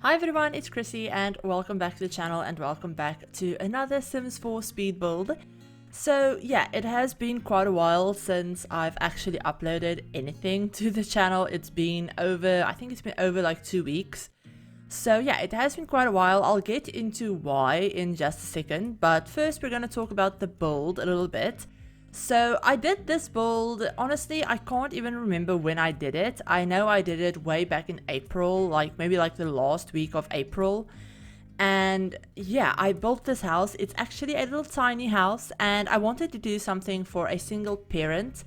Hi everyone, it's Chrissy and welcome back to the channel and welcome back to another Sims 4 speed build. So yeah, it has been quite a while since I've actually uploaded anything to the channel. It's been over, I think it's been over like 2 weeks. So yeah, it has been quite a while. I'll get into why in just a second, but first we're going to talk about the build a little bit. So I did this build, honestly I can't even remember when I did it. I know I did it way back in April, like maybe like the last week of April. And yeah, I built this house. It's actually a little tiny house and I wanted to do something for a single parent.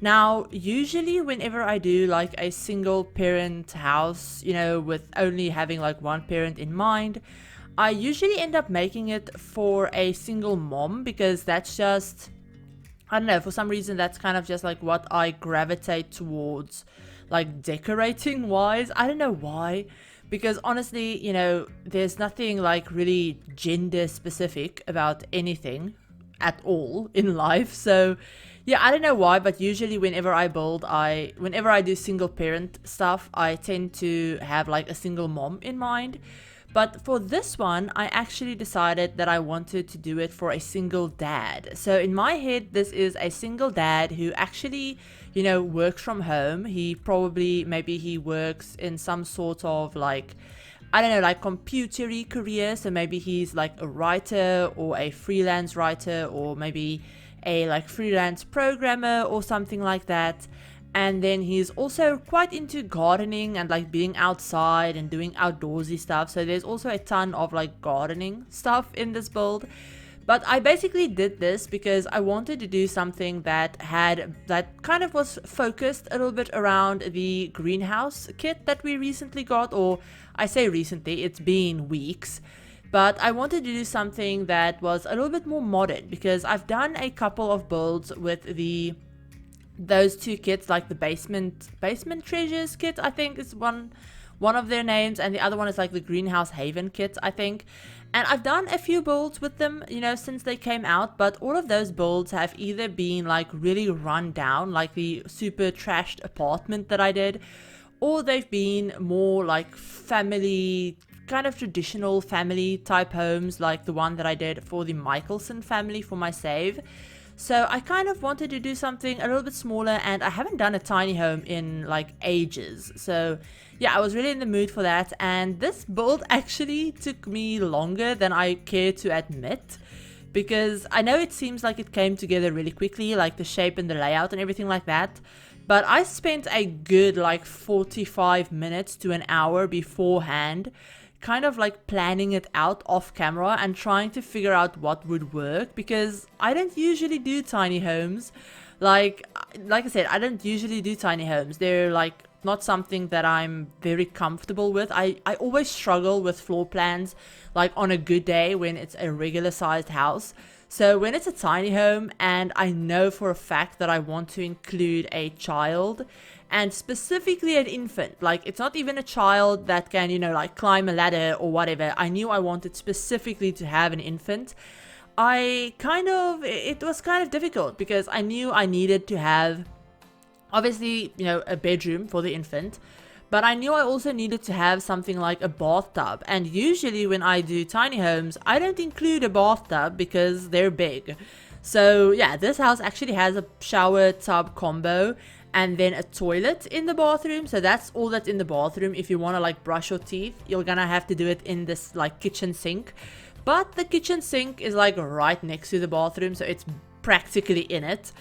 Now, usually whenever I do like a single parent house, you know, with only having like one parent in mind, I usually end up making it for a single mom because that's just, I don't know, for some reason that's kind of just like what I gravitate towards, like decorating wise. I don't know why, because honestly, you know, there's nothing like really gender specific about anything at all in life. So yeah, I don't know why, but usually whenever I build, whenever I do single parent stuff, I tend to have like a single mom in mind. But for this one, I actually decided that I wanted to do it for a single dad. So in my head, this is a single dad who actually, you know, works from home. He probably, maybe he works in some sort of like, I don't know, like computery career. So maybe he's like a writer or a freelance writer or maybe a like freelance programmer or something like that. And then he's also quite into gardening and like being outside and doing outdoorsy stuff. So there's also a ton of like gardening stuff in this build. But I basically did this because I wanted to do something that kind of was focused a little bit around the greenhouse kit that we recently got. Or I say recently, it's been weeks. But I wanted to do something that was a little bit more modern because I've done a couple of builds with those two kits, like the basement treasures kit, I think is one of their names, and the other one is like the greenhouse haven kit, I think. And I've done a few builds with them, you know, since they came out, but all of those builds have either been like really run down, like the super trashed apartment that I did, or they've been more like family, kind of traditional family type homes, like the one that I did for the Michelson family for my save. So I kind of wanted to do something a little bit smaller, and I haven't done a tiny home in like ages. So yeah, I was really in the mood for that, and this build actually took me longer than I care to admit, because I know it seems like it came together really quickly, like the shape and the layout and everything like that. But I spent a good like 45 minutes to an hour beforehand kind of like planning it out off camera and trying to figure out what would work, because I don't usually do tiny homes. Like I said, I don't usually do tiny homes. They're like not something that I'm very comfortable with. I always struggle with floor plans, like on a good day when it's a regular sized house. So when it's a tiny home and I know for a fact that I want to include a child, and specifically an infant, like it's not even a child that can, you know, like climb a ladder or whatever. I knew I wanted specifically to have an infant. It was kind of difficult because I knew I needed to have, obviously, you know, a bedroom for the infant, but I knew I also needed to have something like a bathtub. And usually when I do tiny homes, I don't include a bathtub because they're big. So yeah, this house actually has a shower tub combo and then a toilet in the bathroom. So that's all that's in the bathroom. If you want to like brush your teeth, you're gonna have to do it in this like kitchen sink. But the kitchen sink is like right next to the bathroom, so it's practically in it.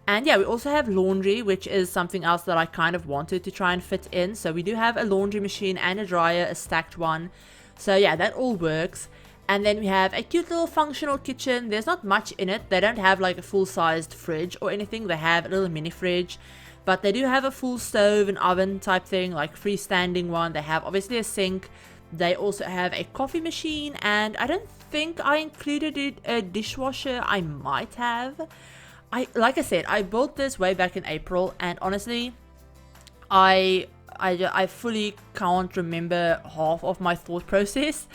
And yeah, we also have laundry, which is something else that I kind of wanted to try and fit in. So we do have a laundry machine and a dryer, a stacked one. So yeah, that all works. And then we have a cute little functional kitchen. There's not much in it. They don't have like a full-sized fridge or anything. They have a little mini fridge. But they do have a full stove and oven type thing, like freestanding one. They have obviously a sink. They also have a coffee machine. And I don't think I included a dishwasher. I might have. Like I said, I built this way back in April. And honestly, I fully can't remember half of my thought process.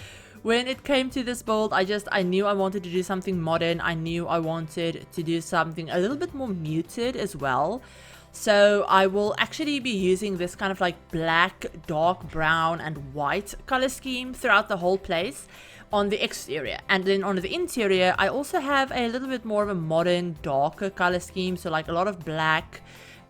When it came to this build, I knew I wanted to do something modern. I knew I wanted to do something a little bit more muted as well. So I will actually be using this kind of like black, dark brown and white color scheme throughout the whole place on the exterior. And then on the interior, I also have a little bit more of a modern, darker color scheme. So like a lot of black,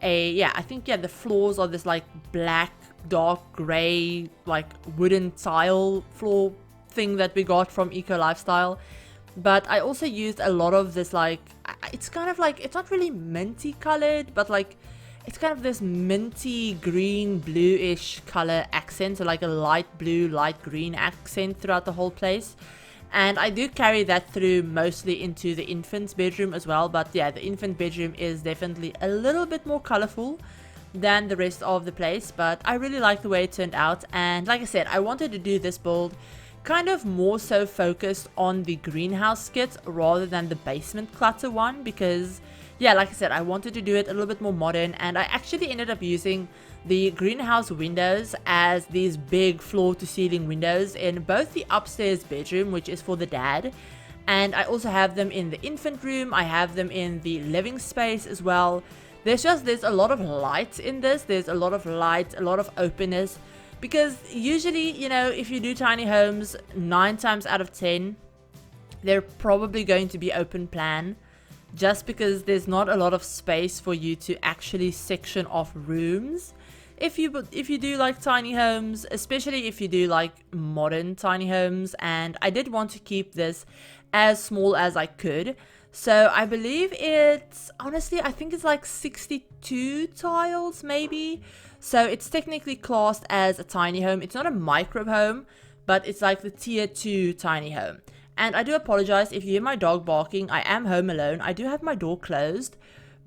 I think the floors are this like black, dark gray, like wooden tile floor thing that we got from Eco Lifestyle. But I also used a lot of this like, it's kind of like, it's not really minty colored, but like it's kind of this minty green bluish color accent, so like a light blue, light green accent throughout the whole place. And I do carry that through mostly into the infant's bedroom as well. But yeah, the infant bedroom is definitely a little bit more colorful than the rest of the place, but I really like the way it turned out. And like I said, I wanted to do this build kind of more so focused on the greenhouse skit rather than the basement clutter one, because yeah, like I said, I wanted to do it a little bit more modern. And I actually ended up using the greenhouse windows as these big floor to ceiling windows in both the upstairs bedroom, which is for the dad, and I also have them in the infant room. I have them in the living space as well. There's a lot of light in this. There's a lot of light, a lot of openness, because usually, you know, if you do tiny homes, 9 times out of 10, they're probably going to be open plan, just because there's not a lot of space for you to actually section off rooms. If you do like tiny homes, especially if you do like modern tiny homes, and I did want to keep this as small as I could. So I believe it's, honestly, I think it's like 62 tiles maybe. So it's technically classed as a tiny home. It's not a micro home, but it's like the tier 2 tiny home. And I do apologize if you hear my dog barking. I am home alone. I do have my door closed,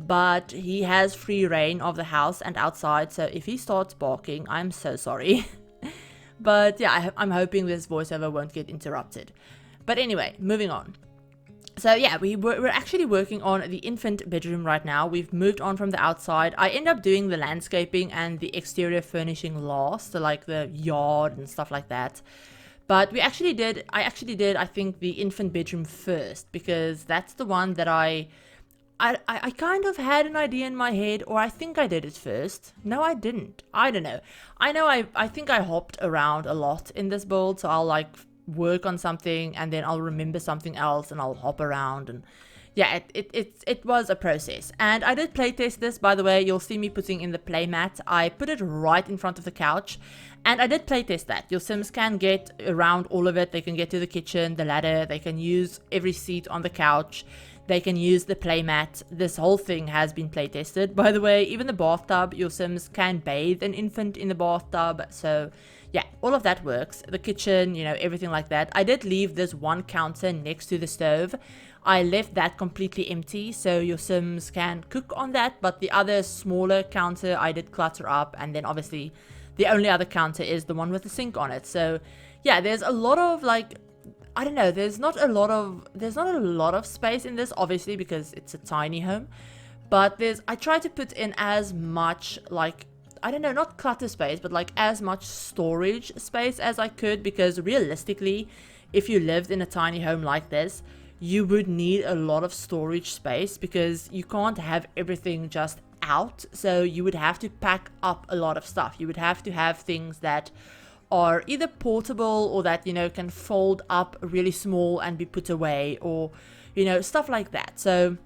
but he has free reign of the house and outside. So if he starts barking, I'm so sorry. But yeah, I'm hoping this voiceover won't get interrupted. But anyway, moving on. So yeah, we're actually working on the infant bedroom right now. We've moved on from the outside. I end up doing the landscaping and the exterior furnishing last, so like the yard and stuff like that. But I actually did, I think, the infant bedroom first, because that's the one that I kind of had an idea in my head, or I think I did it first. No, I didn't. I don't know. I think I hopped around a lot in this build, so I'll like work on something and then I'll remember something else and I'll hop around, and yeah, it was a process. And I did playtest this, by the way. You'll see me putting in the playmat. I put it right in front of the couch, and I did playtest that. Your Sims can get around all of it. They can get to the kitchen, the ladder, they can use every seat on the couch, they can use the playmat. This whole thing has been playtested, by the way. Even the bathtub, your Sims can bathe an infant in the bathtub. So yeah, all of that works. The kitchen, you know, everything like that. I did leave this one counter next to the stove. I left that completely empty, so your Sims can cook on that. But the other smaller counter I did clutter up, and then obviously the only other counter is the one with the sink on it. So yeah, there's a lot of like, I don't know, there's not a lot of space in this, obviously, because it's a tiny home. But I try to put in as much, like, I don't know, not clutter space, but like as much storage space as I could, because realistically, if you lived in a tiny home like this, you would need a lot of storage space, because you can't have everything just out. So you would have to pack up a lot of stuff. You would have to have things that are either portable, or that, you know, can fold up really small and be put away, or, you know, stuff like that. So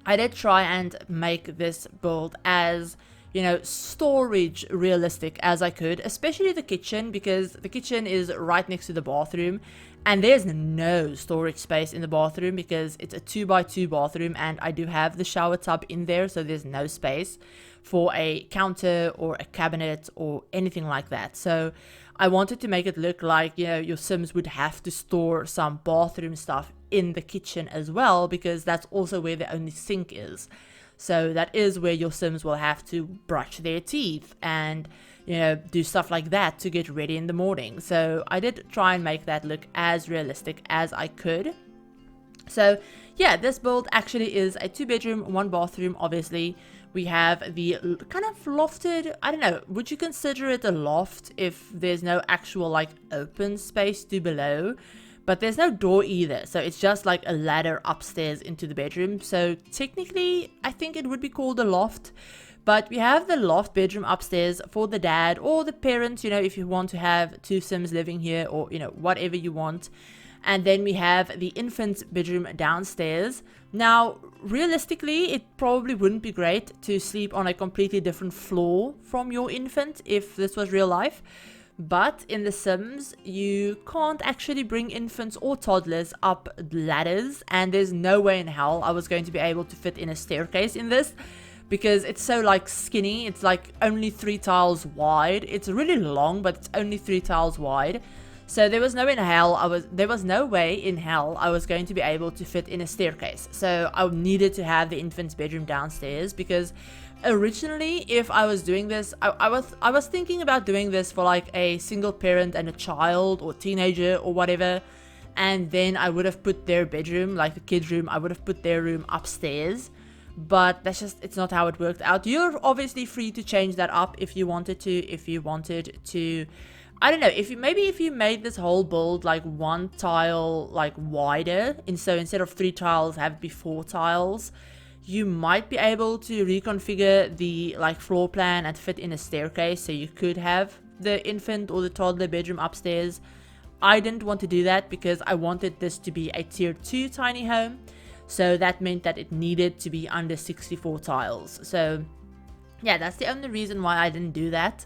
I did try and make this build as, you know, storage realistic as I could, especially the kitchen, because the kitchen is right next to the bathroom, and there's no storage space in the bathroom because it's a 2x2 bathroom, and I do have the shower tub in there, so there's no space for a counter or a cabinet or anything like that. So I wanted to make it look like, you know, your Sims would have to store some bathroom stuff in the kitchen as well, because that's also where the only sink is. So that is where your Sims will have to brush their teeth and, you know, do stuff like that to get ready in the morning. So I did try and make that look as realistic as I could. So yeah, this build actually is a 2-bedroom, 1-bathroom, obviously. We have the kind of lofted, I don't know, would you consider it a loft if there's no actual like open space to below? But there's no door either, so it's just like a ladder upstairs into the bedroom. So technically, I think it would be called a loft. But we have the loft bedroom upstairs for the dad or the parents, you know, if you want to have two Sims living here, or, you know, whatever you want. And then we have the infant's bedroom downstairs. Now, realistically, it probably wouldn't be great to sleep on a completely different floor from your infant if this was real life. But in The Sims, you can't actually bring infants or toddlers up ladders, and there's no way in hell I was going to be able to fit in a staircase in this, because it's so like skinny. It's like only 3 tiles wide. It's really long, but it's only 3 tiles wide. So there was no way in hell I was going to be able to fit in a staircase. So I needed to have the infant's bedroom downstairs, because originally, if I was doing this, I was thinking about doing this for like a single parent and a child or teenager or whatever, and then I would have put their bedroom, like the kids' room, I would have put their room upstairs. But that's just, it's not how it worked out. You're obviously free to change that up if you wanted to, I don't know, if you made this whole build like 1 tile like wider, and so instead of 3 tiles have it be 4 tiles, you might be able to reconfigure the like floor plan and fit in a staircase, so you could have the infant or the toddler bedroom upstairs. I didn't want to do that because I wanted this to be a tier 2 tiny home, so that meant that it needed to be under 64 tiles. So yeah, that's the only reason why I didn't do that.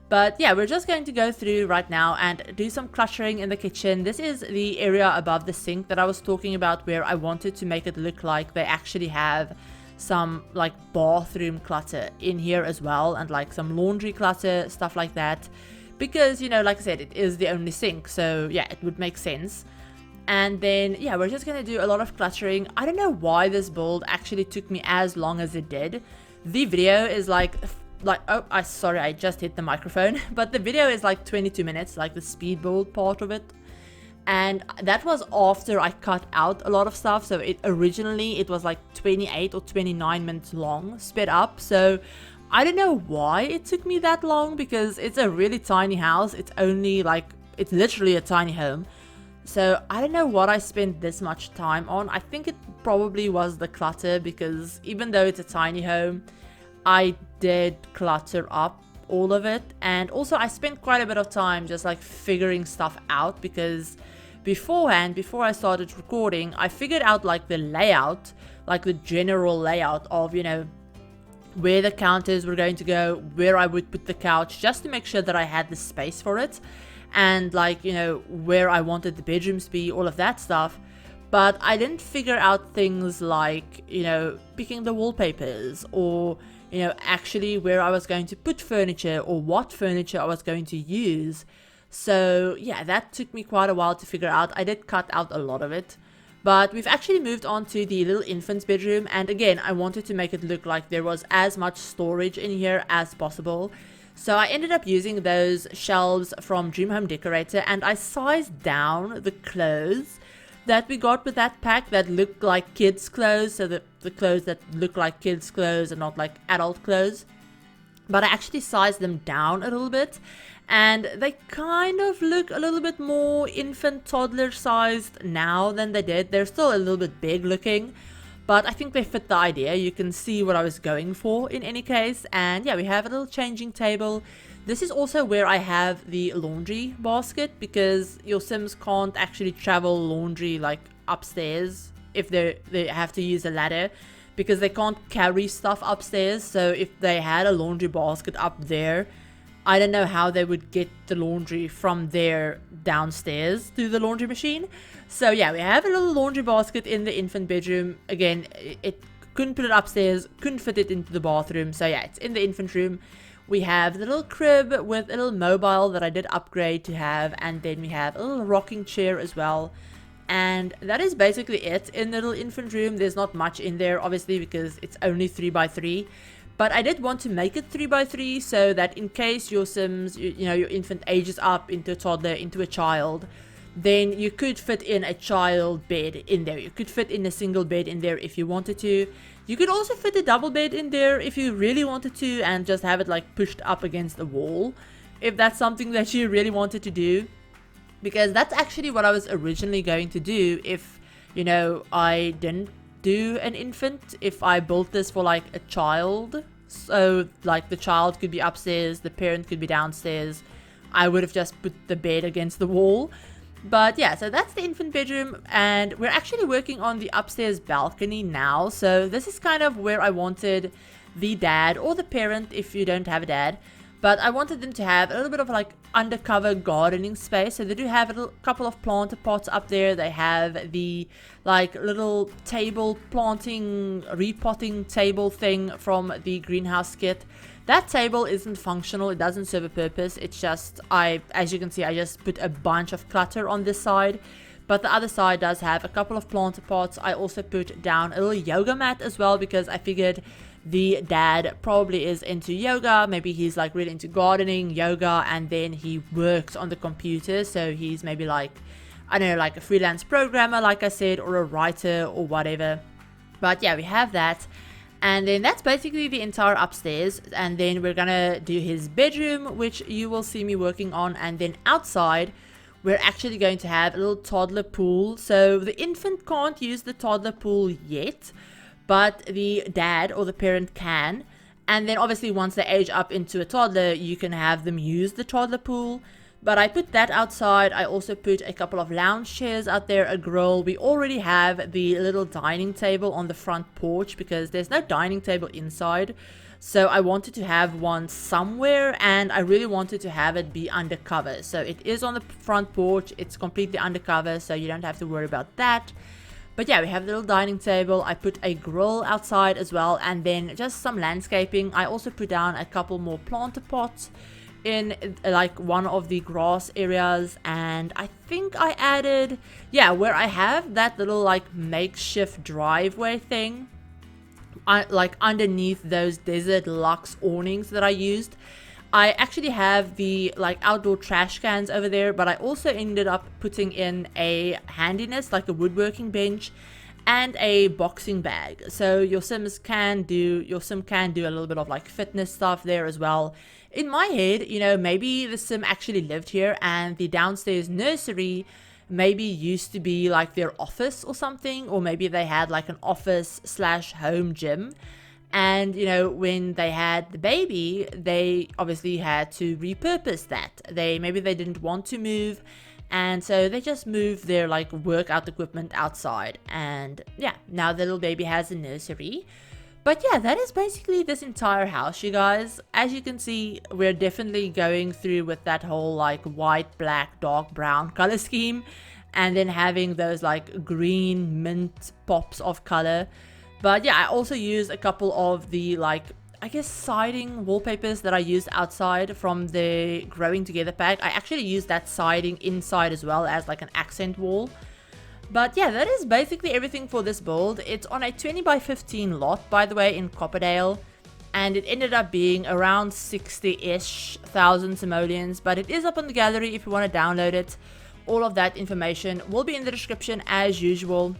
But yeah, we're just going to go through right now and do some cluttering in the kitchen. This is the area above the sink that I was talking about, where I wanted to make it look like they actually have some like bathroom clutter in here as well, and like some laundry clutter, stuff like that. Because, you know, like I said, it is the only sink, so yeah, it would make sense. And then yeah, we're just gonna do a lot of cluttering. I don't know why this build actually took me as long as it did. The video is like oh, sorry, I just hit the microphone. But the video is like 22 minutes, like the speed build part of it. And that was after I cut out a lot of stuff. So originally it was like 28 or 29 minutes long, sped up. So I don't know why it took me that long, because it's a really tiny house. It's only like, it's literally a tiny home. So I don't know what I spent this much time on. I think it probably was the clutter, because even though it's a tiny home, I did clutter up all of it. And also I spent quite a bit of time just like figuring stuff out, because beforehand, before I started recording, I figured out like the layout, like the general layout of, you know, where the counters were going to go, where I would put the couch, just to make sure that I had the space for it, and like, you know, where I wanted the bedrooms to be, all of that stuff. But I didn't figure out things like, you know, picking the wallpapers, or, you know, actually where I was going to put furniture, or what furniture I was going to use. So yeah, that took me quite a while to figure out. I did cut out a lot of it. But we've actually moved on to the little infant's bedroom, and again, I wanted to make it look like there was as much storage in here as possible. So I ended up using those shelves from Dream Home Decorator, and I sized down the clothes that we got with that pack that looked like kids' clothes, so the clothes that look like kids' clothes and not like adult clothes. But I actually sized them down a little bit, and they kind of look a little bit more infant toddler sized now than they did. They're still a little bit big looking, but I think they fit the idea. You can see what I was going for in any case. And yeah, we have a little changing table. This is also where I have the laundry basket, because your Sims can't actually travel laundry like upstairs if they have to use a ladder, because they can't carry stuff upstairs. So if they had a laundry basket up there, I don't know how they would get the laundry from there downstairs to the laundry machine. So yeah, we have a little laundry basket in the infant bedroom. Again, it couldn't put it upstairs, couldn't fit it into the bathroom. So yeah, it's in the infant room. We have the little crib with a little mobile that I did upgrade to have, and then we have a little rocking chair as well. And that is basically it in the little infant room. There's not much in there, obviously, because it's only 3x3. But I did want to make it 3x3 so that in case your Sims, you know, your infant ages up into a toddler, into a child, then you could fit in a child bed in there. You could fit in a single bed in there if you wanted to. You could also fit a double bed in there if you really wanted to, and just have it like pushed up against the wall, if that's something that you really wanted to do. Because that's actually what I was originally going to do if, you know, I didn't do an infant, if I built this for like a child So like the child could be upstairs, the parent could be downstairs. I would have just put the bed against the wall. But yeah, so that's the infant bedroom, and we're actually working on the upstairs balcony now. So this is kind of where I wanted the dad or the parent if you don't have a dad, but I wanted them to have a little bit of like undercover gardening space. So they do have a couple of planter pots up there. They have the like little table planting, repotting table thing from the greenhouse kit. That table isn't functional, it doesn't serve a purpose. It's just, as you can see, I just put a bunch of clutter on this side. But the other side does have a couple of planter pots. I also put down a little yoga mat as well, because I figured the dad probably is into yoga. Maybe he's like really into gardening, yoga, and then he works on the computer. So he's maybe like, I don't know, like a freelance programmer, like I said, or a writer or whatever. But yeah, we have that. And then that's basically the entire upstairs. And then we're gonna do his bedroom, which you will see me working on. And then outside, we're actually going to have a little toddler pool. So the infant can't use the toddler pool yet, but the dad or the parent can. And then obviously once they age up into a toddler, you can have them use the toddler pool. But I put that outside. I also put a couple of lounge chairs out there, a grill. We already have the little dining table on the front porch because there's no dining table inside. So I wanted to have one somewhere, and I really wanted to have it be undercover. So it is on the front porch. It's completely undercover, so you don't have to worry about that. But yeah, we have the little dining table. I put a grill outside as well, and then just some landscaping. I also put down a couple more planter pots in like one of the grass areas, and I think I added, yeah, where I have that little like makeshift driveway thing, like underneath those 𝘕𝘓𝘦𝘴𝘦 awnings that I used, I actually have the like outdoor trash cans over there. But I also ended up putting in a handiness, like a woodworking bench and a boxing bag. So your sim can do a little bit of like fitness stuff there as well. In my head, you know, maybe the sim actually lived here and the downstairs nursery maybe used to be like their office or something, or maybe they had like an office / home gym. And you know, when they had the baby, they obviously had to repurpose that. Maybe they didn't want to move, and so they just moved their like workout equipment outside. And yeah, now the little baby has a nursery. But yeah, that is basically this entire house, you guys. As you can see, we're definitely going through with that whole like white, black, dark brown color scheme, and then having those like green mint pops of color. But yeah, I also used a couple of the like, I guess, siding wallpapers that I used outside from the Growing Together pack. I actually used that siding inside as well as like an accent wall. But yeah, that is basically everything for this build. It's on a 20x15 lot, by the way, in Copperdale. And it ended up being around 60-ish thousand simoleons. But it is up on the gallery if you want to download it. All of that information will be in the description as usual,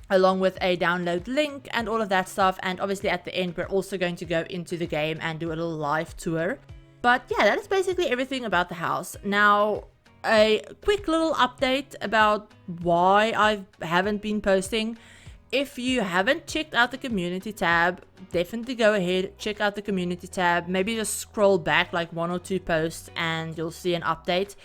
along with a download link and all of that stuff. And obviously at the end, we're also going to go into the game and do a little live tour. But yeah, that is basically everything about the house. Now, a quick little update about why I haven't been posting. If you haven't checked out the community tab, definitely go ahead, check out the community tab. Maybe just scroll back like 1 or 2 posts and you'll see an update,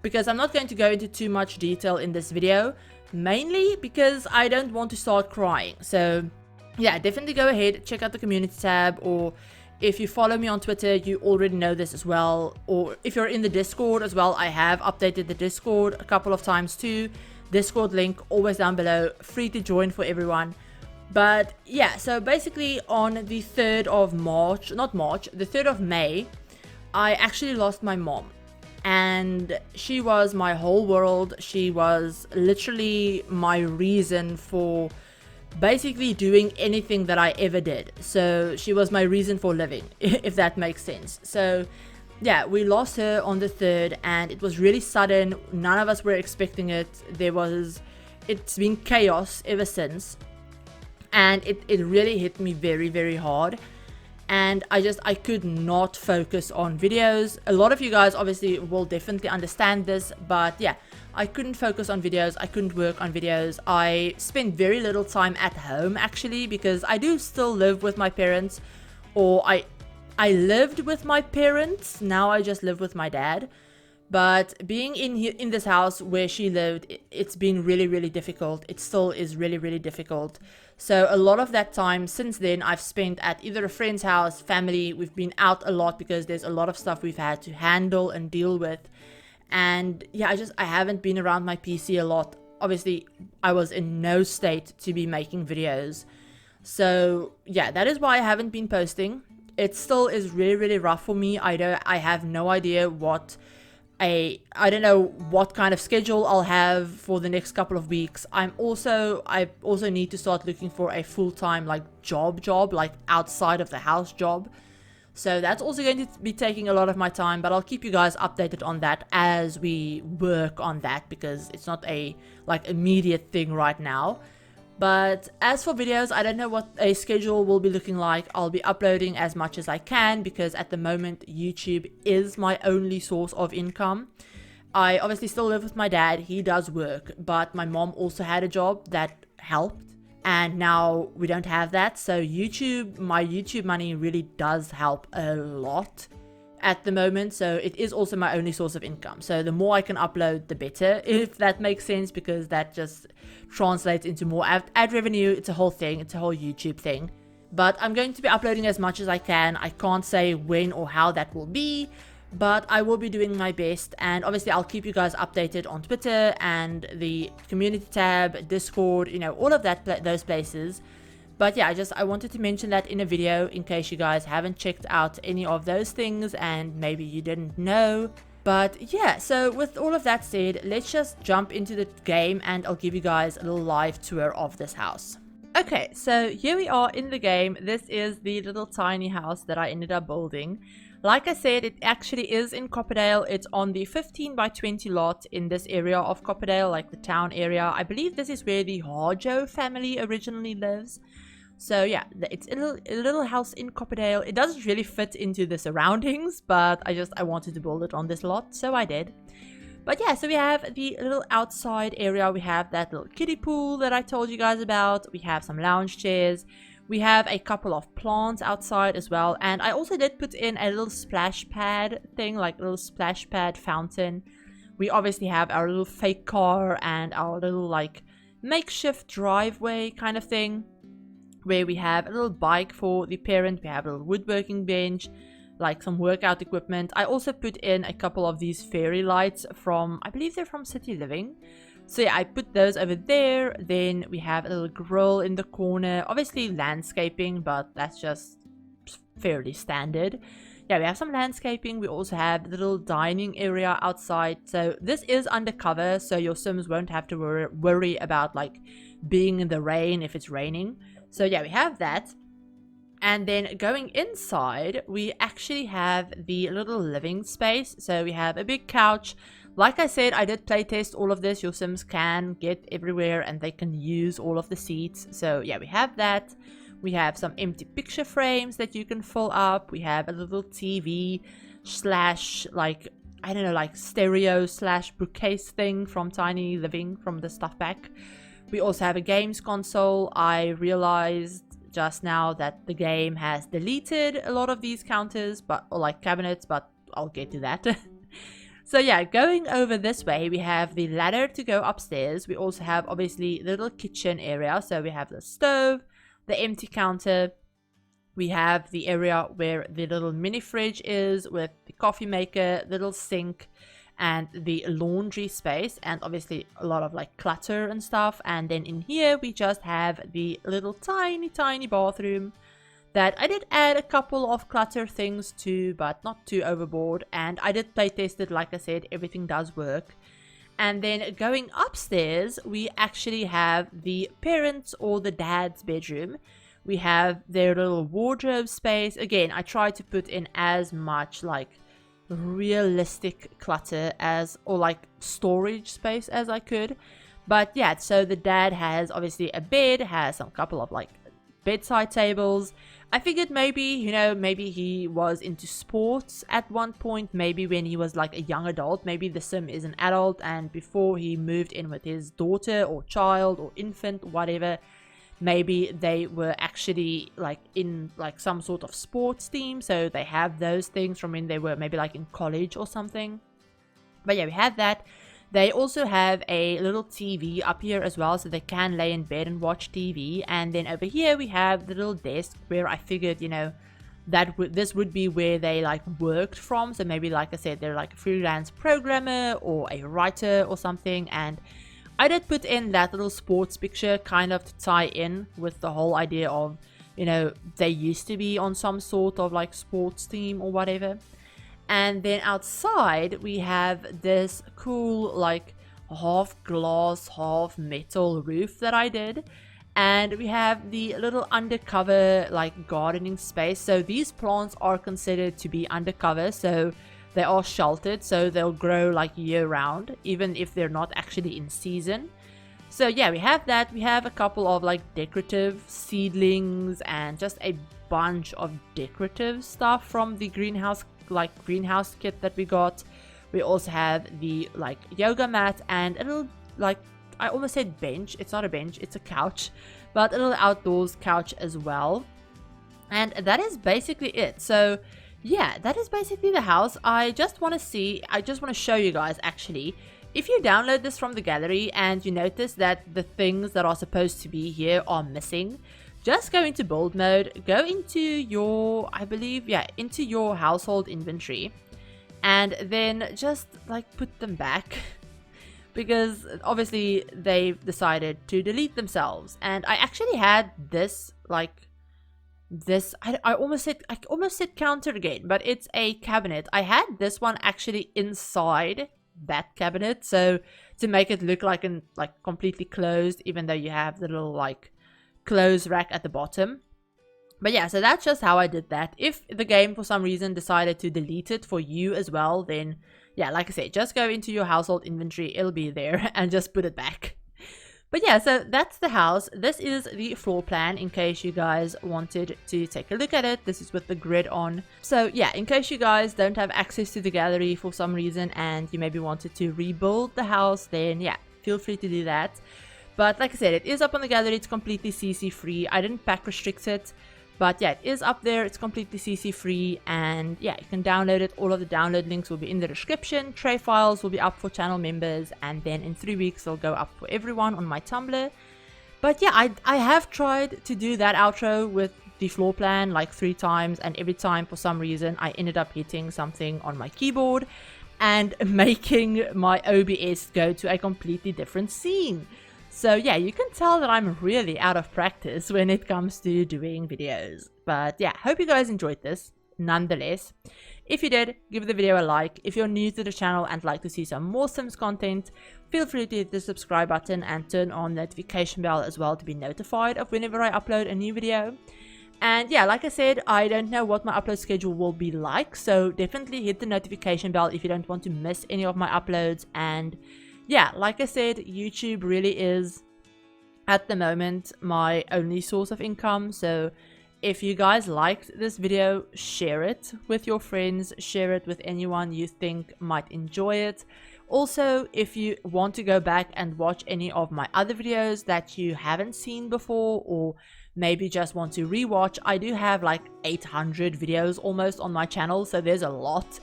because I'm not going to go into too much detail in this video, mainly because I don't want to start crying. So yeah, definitely go ahead, check out the community tab, or if you follow me on Twitter, you already know this as well. Or if you're in the Discord as well, I have updated the Discord a couple of times too. Discord link always down below, free to join for everyone. But yeah, so basically on the 3rd of March, not March, the 3rd of May, I actually lost my mom. And she was my whole world. She was literally my reason for basically doing anything that I ever did. So she was my reason for living, if that makes sense. So yeah, we lost her on the 3rd, and it was really sudden. None of us were expecting it. It's been chaos ever since, and it really hit me very, very hard. And I could not focus on videos. A lot of you guys obviously will definitely understand this, but yeah, I couldn't focus on videos. I couldn't work on videos. I spent very little time at home actually, because I do still live with my parents, or I lived with my parents, now I just live with my dad. But being in this house where she lived, it's been really difficult. It still is really difficult. So a lot of that time since then I've spent at either a friend's house, family. We've been out a lot because there's a lot of stuff we've had to handle and deal with. And yeah, I haven't been around my PC a lot. Obviously, I was in no state to be making videos. So yeah, that is why I haven't been posting. It still is really rough for me. I have no idea I don't know what kind of schedule I'll have for the next couple of weeks. I also need to start looking for a full-time like job, like outside of the house job. So that's also going to be taking a lot of my time, but I'll keep you guys updated on that as we work on that, because it's not a like immediate thing right now. But as for videos, I don't know what a schedule will be looking like. I'll be uploading as much as I can because at the moment YouTube is my only source of income. I obviously still live with my dad. He does work, but my mom also had a job that helped, and now we don't have that. So my YouTube money really does help a lot at the moment. So it is also my only source of income. So the more I can upload, the better, if that makes sense, because that just translates into more ad revenue. It's a whole thing. It's a whole YouTube thing. But I'm going to be uploading as much as I can. I can't say when or how that will be, but I will be doing my best. And obviously I'll keep you guys updated on Twitter and the community tab, Discord, you know, all of that, those places. But yeah, I wanted to mention that in a video in case you guys haven't checked out any of those things and maybe you didn't know. But yeah, so with all of that said, let's just jump into the game and I'll give you guys a little live tour of this house. Okay, so here we are in the game. This is the little tiny house that I ended up building. Like I said, it actually is in Copperdale. It's on the 15 by 20 lot in this area of Copperdale, like the town area. I believe this is where the 𝘕𝘭𝘭𝘏 family originally lives. So yeah, it's a little house in Copperdale. It doesn't really fit into the surroundings, but I wanted to build it on this lot, so I did. But yeah, so we have the little outside area. We have that little kiddie pool that I told you guys about. We have some lounge chairs. We have a couple of plants outside as well. And I also did put in a little splash pad thing, like a little splash pad fountain. We obviously have our little fake car and our little like makeshift driveway kind of thing, where we have a little bike for the parent. We have a little woodworking bench, like some workout equipment. I also put in a couple of these fairy lights from, I believe they're from City Living. So yeah, I put those over there. Then we have a little grill in the corner. Obviously landscaping, but that's just fairly standard. Yeah, we have some landscaping. We also have a little dining area outside. So this is undercover, so your Sims won't have to worry about like being in the rain if it's raining. So yeah, we have that. And then going inside, we actually have the little living space. So we have a big couch. Like I said, I did playtest all of this. Your Sims can get everywhere and they can use all of the seats. So yeah, we have that. We have some empty picture frames that you can fill up. We have a little TV slash like, I don't know, like stereo slash bookcase thing from Tiny Living from the stuff pack. We also have a games console. I realized just now that the game has deleted a lot of these counters, or like cabinets, but I'll get to that. So yeah, going over this way, we have the ladder to go upstairs. We also have obviously the little kitchen area. So we have the stove, the empty counter. We have the area where the little mini fridge is with the coffee maker, little sink, and the laundry space, and obviously a lot of like clutter and stuff. And then in here we just have the little tiny bathroom that I did add a couple of clutter things to, but not too overboard. And I did play test it, like I said, everything does work. And then going upstairs, we actually have the parents' or the dad's bedroom. We have their little wardrobe space. Again, I tried to put in as much like realistic clutter or like storage space as I could. But yeah, so the dad has obviously a bed, has some couple of like bedside tables. I figured maybe, you know, maybe he was into sports at one point, maybe when he was like a young adult. Maybe the Sim is an adult and before he moved in with his daughter or child or infant, whatever, maybe they were actually like in like some sort of sports team, so they have those things from when they were maybe like in college or something. But yeah, we have that. They also have a little TV up here as well, so they can lay in bed and watch TV. And then over here we have the little desk where I figured, you know, that this would be where they like worked from. So maybe, like I said, they're like a freelance programmer or a writer or something. And I did put in that little sports picture kind of to tie in with the whole idea of, you know, they used to be on some sort of like sports team or whatever. And then outside we have this cool like half glass, half metal roof that I did. And we have the little undercover like gardening space. So these plants are considered to be undercover, so they are sheltered, so they'll grow like year round, even if they're not actually in season. So yeah, we have that. We have a couple of like decorative seedlings and just a bunch of decorative stuff from the greenhouse kit that we got. We also have the like yoga mat and a little, like, I almost said bench. It's not a bench, it's a couch, but a little outdoors couch as well. And that is basically it. So yeah, that is basically the house. I just want to show you guys, actually, if you download this from the gallery and you notice that the things that are supposed to be here are missing, just go into build mode, go into your, I believe, yeah, into your household inventory, and then just like put them back because obviously they've decided to delete themselves. And I actually had this like this, I almost said counter again, but it's a cabinet. I had this one actually inside that cabinet, so to make it look like completely closed, even though you have the little like clothes rack at the bottom. But yeah, so that's just how I did that. If the game for some reason decided to delete it for you as well, then yeah, like I said, just go into your household inventory, it'll be there, and just put it back. But yeah, so that's the house. This is the floor plan in case you guys wanted to take a look at it. This is with the grid on. So yeah, in case you guys don't have access to the gallery for some reason and you maybe wanted to rebuild the house, then yeah, feel free to do that. But like I said, it is up on the gallery. It's completely CC free. I didn't pack restrict it, but yeah, it is up there. It's completely CC free, and yeah, you can download it. All of the download links will be in the description. Tray files will be up for channel members, and then in 3 weeks they'll go up for everyone on my Tumblr. But yeah, I have tried to do that outro with the floor plan like 3 times, and every time for some reason I ended up hitting something on my keyboard and making my OBS go to a completely different scene. So yeah, you can tell that I'm really out of practice when it comes to doing videos. But yeah, hope you guys enjoyed this nonetheless. If you did, give the video a like. If you're new to the channel and like to see some more Sims content, feel free to hit the subscribe button and turn on the notification bell as well to be notified of whenever I upload a new video. And yeah, like I said, I don't know what my upload schedule will be like, so definitely hit the notification bell if you don't want to miss any of my uploads. And yeah, like I said, YouTube really is, at the moment, my only source of income. So if you guys liked this video, share it with your friends, share it with anyone you think might enjoy it. Also, if you want to go back and watch any of my other videos that you haven't seen before, or maybe just want to rewatch, I do have like 800 videos almost on my channel, so there's a lot.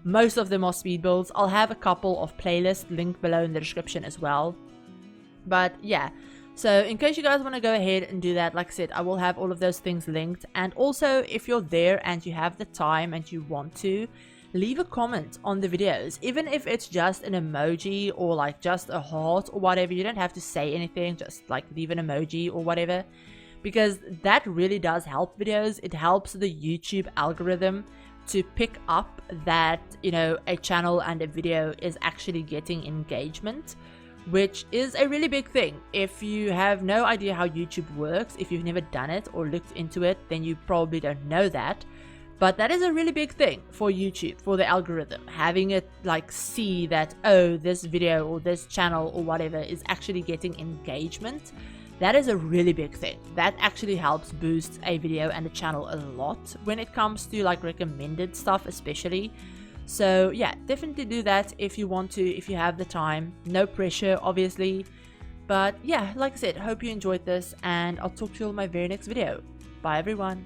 Most of them are speed builds. I'll have a couple of playlists linked below in the description as well. But yeah, so in case you guys want to go ahead and do that, like I said, I will have all of those things linked. And also, if you're there and you have the time and you want to, leave a comment on the videos. Even if it's just an emoji or like just a heart or whatever, you don't have to say anything, just like leave an emoji or whatever. Because that really does help videos. It helps the YouTube algorithm to pick up that, you know, a channel and a video is actually getting engagement, which is a really big thing. If you have no idea how YouTube works, if you've never done it or looked into it, then you probably don't know that. But that is a really big thing for YouTube, for the algorithm, having it like see that, oh, this video or this channel or whatever is actually getting engagement. That is a really big thing. That actually helps boost a video and a channel a lot when it comes to like recommended stuff especially. So yeah, definitely do that if you want to, if you have the time. No pressure, obviously. But yeah, like I said, hope you enjoyed this, and I'll talk to you in my very next video. Bye everyone.